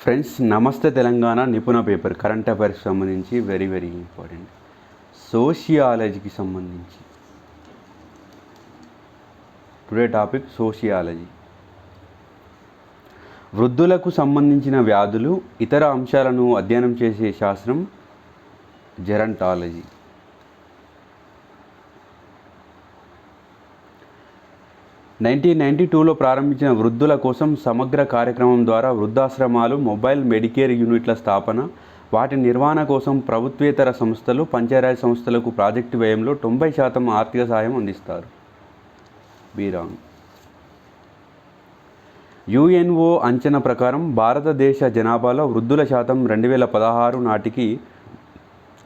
Friends నమస్తే తెలంగాణ నిపుణ paper current అఫైర్స్కి సంబంధించి very important. సోషియాలజీకి సంబంధించి టుడే టాపిక్ సోషియాలజీ. వృద్ధులకు సంబంధించిన వ్యాధులు ఇతర అంశాలను అధ్యయనం చేసే శాస్త్రం జెరంటాలజీ. లో ప్రారంభించిన వృద్ధుల కోసం సమగ్ర కార్యక్రమం ద్వారా వృద్ధాశ్రమాలు, మొబైల్ మెడికేర్ యూనిట్ల స్థాపన, వాటి నిర్వహణ కోసం ప్రభుత్వేతర సంస్థలు, పంచాయతీ సంస్థలకు ప్రాజెక్టు వ్యయంలో 90% ఆర్థిక సాయం అందిస్తారు. బీరాంగ్. యుఎన్ఓ అంచనా ప్రకారం భారతదేశ జనాభాలో వృద్ధుల శాతం 2016 నాటికి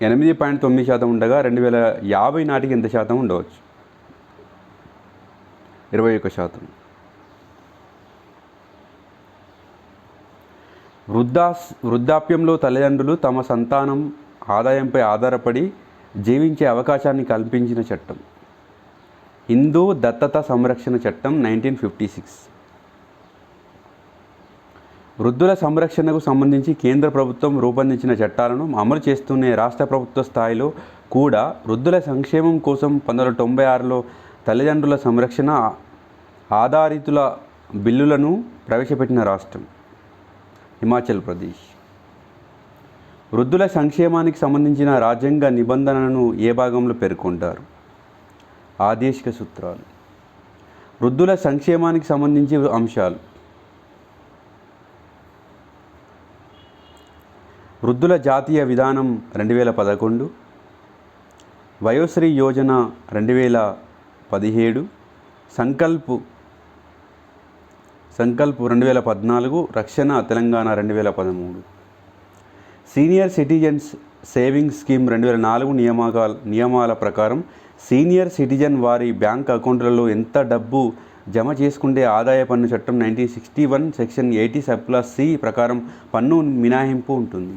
8.9% ఉండగా 2050 నాటికి ఎంత శాతం ఉండవచ్చు? 21%. వృద్ధాప్యంలో తల్లిదండ్రులు తమ సంతానం ఆదాయంపై ఆధారపడి జీవించే అవకాశాన్ని కల్పించిన చట్టం హిందూ దత్తత సంరక్షణ చట్టం 1956. వృద్ధుల సంరక్షణకు సంబంధించి కేంద్ర ప్రభుత్వం రూపొందించిన చట్టాలను అమలు చేస్తూనే రాష్ట్ర ప్రభుత్వ స్థాయిలో కూడా వృద్ధుల సంక్షేమం కోసం 1996లో తల్లిదండ్రుల సంరక్షణ ఆధారితుల బిల్లులను ప్రవేశపెట్టిన రాష్ట్రం హిమాచల్ ప్రదేశ్. వృద్ధుల సంక్షేమానికి సంబంధించిన రాజ్యాంగ నిబంధనలను ఏ భాగంలో పేర్కొంటారు? ఆదేశిక సూత్రాలు. వృద్ధుల సంక్షేమానికి సంబంధించి అంశాలు: వృద్ధుల జాతీయ విధానం 2011, వయోశ్రీ యోజన 2017, సంకల్ప్ 2014, రక్షణ Telangana 2013, senior citizens savings scheme 2004 నియమాల ప్రకారం సీనియర్ సిటిజన్ వారి బ్యాంక్ అకౌంట్లలో ఎంత డబ్బు జమ చేసుకుంటే ఆదాయ పన్ను చట్టం 1961 సెక్షన్ 80(c) ప్రకారం పన్ను మినహాయింపు ఉంటుంది.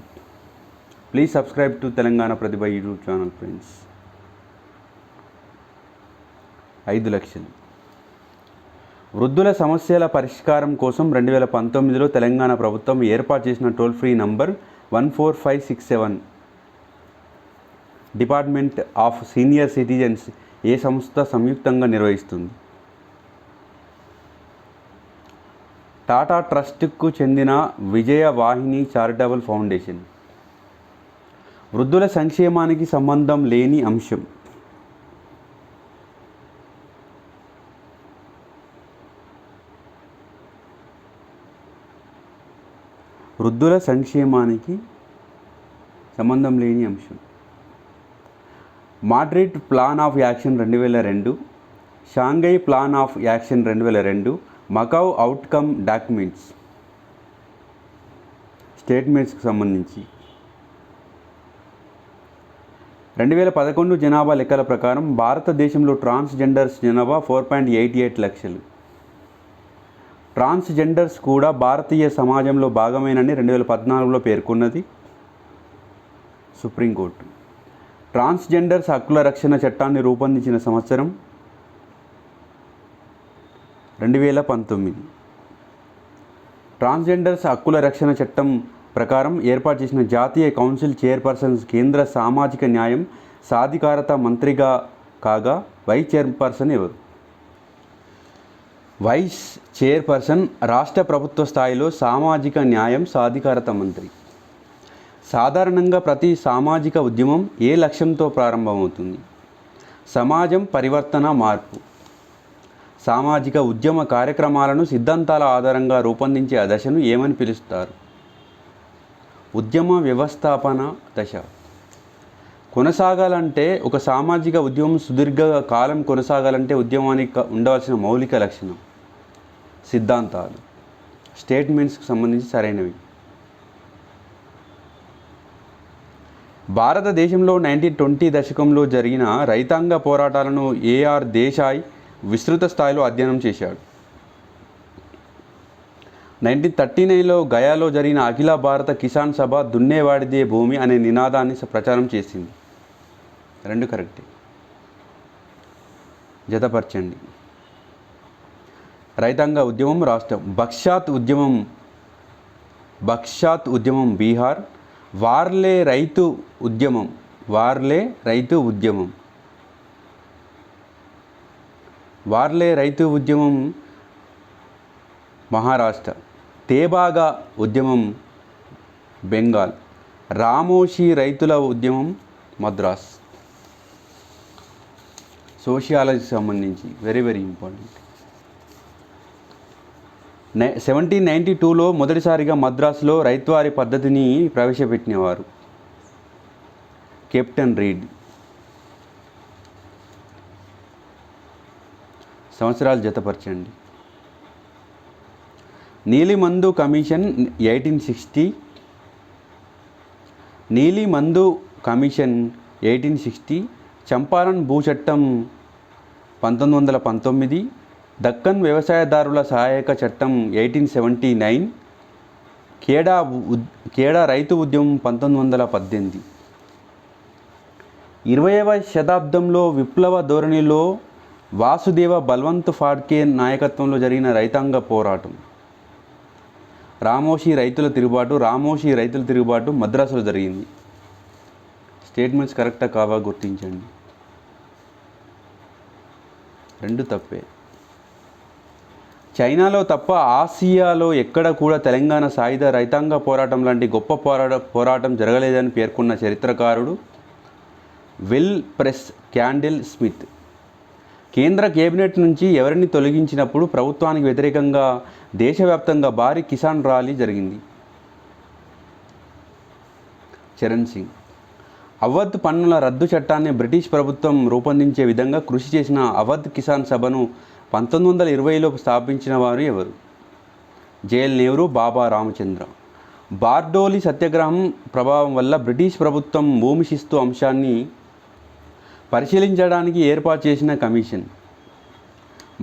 Please subscribe to Telangana Pratibha YouTube channel friends. 5 లక్షలు. వృద్ధుల సమస్యల పరిష్కారం కోసం 2019లో తెలంగాణ ప్రభుత్వం ఏర్పాటు చేసిన toll free number 14567 department of senior citizens ఏ సంస్థ సంయుక్తంగా నిర్వహిస్తుంది? టాటా ట్రస్ట్కు చెందిన విజయ వాహిని చారిటబుల్ ఫౌండేషన్. వృద్ధుల సంక్షేమానికి సంబంధం లేని అంశం. వృద్ధుల సంక్షేమానికి సంబంధం లేని అంశం. Madrid plan of action 2002, Shanghai plan of action 2002, Macau outcome documents స్టేట్మెంట్స్కి సంబంధించి 2011 జనాభా లెక్కల ప్రకారం భారతదేశంలో ట్రాన్స్జెండర్స్ జనాభా 4.88 లక్షలు. ట్రాన్స్జెండర్స్ కూడా భారతీయ సమాజంలో భాగమేనని 2014లో పేర్కొన్నది సుప్రీంకోర్టు. ట్రాన్స్జెండర్స్ హక్కుల రక్షణ చట్టాన్ని రూపొందించిన సంవత్సరం 2019. ట్రాన్స్జెండర్స్ హక్కుల రక్షణ చట్టం ప్రకారం ఏర్పాటు చేసిన జాతీయ కౌన్సిల్ చైర్పర్సన్స్ కేంద్ర సామాజిక న్యాయం సాధికారత మంత్రిగా కాగా వైస్ చైర్పర్సన్ ఎవరు? వైస్ చైర్పర్సన్ రాష్ట్ర ప్రభుత్వ స్థాయిలో సామాజిక న్యాయం సాధికారత మంత్రి. సాధారణంగా ప్రతి సామాజిక ఉద్యమం ఏ లక్ష్యంతో ప్రారంభమవుతుంది? సమాజం పరివర్తన, మార్పు. సామాజిక ఉద్యమ కార్యక్రమాలను సిద్ధాంతాల ఆధారంగా రూపొందించే దశను ఏమని పిలుస్తారు? ఉద్యమ వ్యవస్థాపన దశ. కొనసాగాలంటే ఒక సామాజిక ఉద్యమం సుదీర్ఘ కాలం కొనసాగాలంటే ఉద్యమానికి ఉండవలసిన మౌలిక లక్షణం సిద్ధాంతాలు. స్టేట్మెంట్స్కి సంబంధించి సరైనవి. భారతదేశంలో 1920 దశకంలో జరిగిన రైతాంగ పోరాటాలను ఏఆర్ దేశాయ్ విస్తృత స్థాయిలో అధ్యయనం చేశాడు. 1939లో గయాలో జరిగిన అఖిల భారత కిసాన్ సభ దున్నేవాడిదే భూమి అనే నినాదాన్ని ప్రచారం చేసింది. 2 కరెక్టే. జతపరచండి. రైతాంగ ఉద్యమం రాష్ట్రం. బక్షాత్ ఉద్యమం బక్షాత్ ఉద్యమం బీహార్. వార్లే రైతు ఉద్యమం వార్లే రైతు ఉద్యమం మహారాష్ట్ర. తేబాగా ఉద్యమం బెంగాల్. రామోషి రైతుల ఉద్యమం మద్రాస్. సోషియాలజీకి సంబంధించి వెరీ వెరీ ఇంపార్టెంట్. 1792లో మొదటిసారిగా మద్రాసులో రైతువారీ పద్ధతిని ప్రవేశపెట్టినవారు కెప్టెన్ రీడ్. సంవత్సరాలు జతపరచండి. నీలిమందు కమిషన్ 1860. నీలిమందు కమిషన్ 1860. చంపారన్ భూచట్టం 1919. దక్కన్ వ్యవసాయదారుల సహాయక చట్టం 1879. ఖేడా రైతు ఉద్యమం 1918. 20వ శతాబ్దంలో విప్లవ ధోరణిలో వాసుదేవ బల్వంత్ ఫాడ్కే నాయకత్వంలో జరిగిన రైతాంగ పోరాటం రామోషి రైతుల తిరుగుబాటు మద్రాసులో జరిగింది. స్టేట్మెంట్స్ కరెక్టా కావా గుర్తించండి. రెండు తప్పే. చైనాలో తప్ప ఆసియాలో ఎక్కడ కూడా తెలంగాణ సాయుధ రైతాంగ పోరాటం లాంటి గొప్ప పోరాటం జరగలేదని పేర్కొన్న చరిత్రకారుడు విల్ ప్రెస్ క్యాండిల్ స్మిత్. కేంద్ర కేబినెట్ నుంచి ఎవరిని తొలగించినప్పుడు ప్రభుత్వానికి వ్యతిరేకంగా దేశవ్యాప్తంగా భారీ కిసాన్ ర్యాలీ జరిగింది. చరణ్ సింగ్. అవధ్ పన్నుల రద్దు చట్టాన్ని బ్రిటిష్ ప్రభుత్వం రూపొందించే విధంగా కృషి చేసిన అవధ్ కిసాన్ సభను 1920లో స్థాపించిన వారు ఎవరు? జేఎల్ నెహ్రూ, బాబా రామచంద్ర. బార్డోలి సత్యాగ్రహం ప్రభావం వల్ల బ్రిటిష్ ప్రభుత్వం భూమి శిస్తు అంశాన్ని పరిశీలించడానికి ఏర్పాటు చేసిన కమిషన్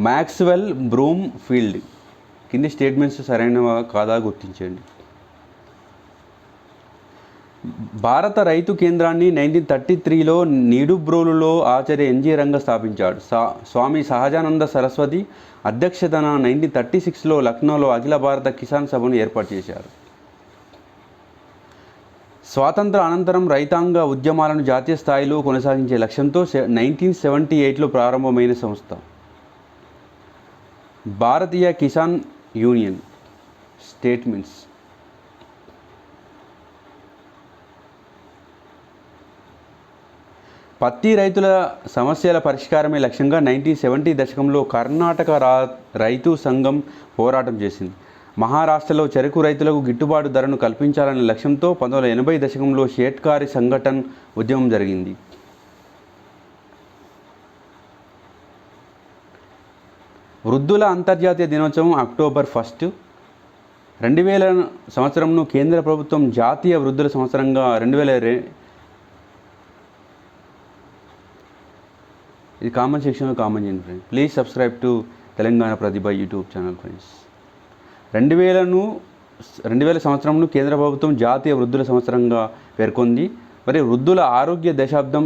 మ్యాక్స్వెల్ బ్రూమ్ ఫీల్డ్. కింది స్టేట్మెంట్స్ సరైనవా కాదా గుర్తించండి. భారత రైతు కేంద్రాన్ని 1933లో నిడుబ్రోలులో ఆచార్య ఎన్జి రంగ స్థాపించాడు. స్వామి సహజానంద సరస్వతి అధ్యక్షతన 1936లో లక్నోలో అఖిల భారత కిసాన్ సభను ఏర్పాటు చేశారు. స్వాతంత్ర అనంతరం రైతాంగ ఉద్యమాలను జాతీయ స్థాయిలో కొనసాగించే లక్ష్యంతో 1978లో ప్రారంభమైన సంస్థ భారతీయ కిసాన్ యూనియన్. స్టేట్మెంట్స్ పత్తి రైతుల సమస్యల పరిష్కారమే లక్ష్యంగా 1970 దశకంలో కర్ణాటక రైతు సంఘం పోరాటం చేసింది. మహారాష్ట్రలో చెరకు రైతులకు గిట్టుబాటు ధరను కల్పించాలనే లక్ష్యంతో 1980 దశకంలో షేట్కారి సంఘటన్ ఉద్యమం జరిగింది. వృద్ధుల అంతర్జాతీయ దినోత్సవం అక్టోబర్ 1. 2000 సంవత్సరంను కేంద్ర ప్రభుత్వం జాతీయ వృద్ధుల సంవత్సరంగా 2002 ఇది కామెంట్ సెక్షన్లో కామెంట్ చేయండి friends. Please subscribe to Telangana Pratibha YouTube channel friends. 2000 సంవత్సరంను కేంద్ర ప్రభుత్వం జాతీయ వృద్ధుల సంవత్సరంగా పేర్కొంది. మరి వృద్ధుల ఆరోగ్య దశాబ్దం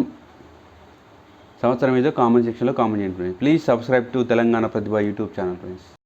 సంవత్సరం ఏదో కామెంట్ సెక్షన్లో కామెంట్ చేయండి friends. Please subscribe to Telangana Pratibha YouTube channel friends.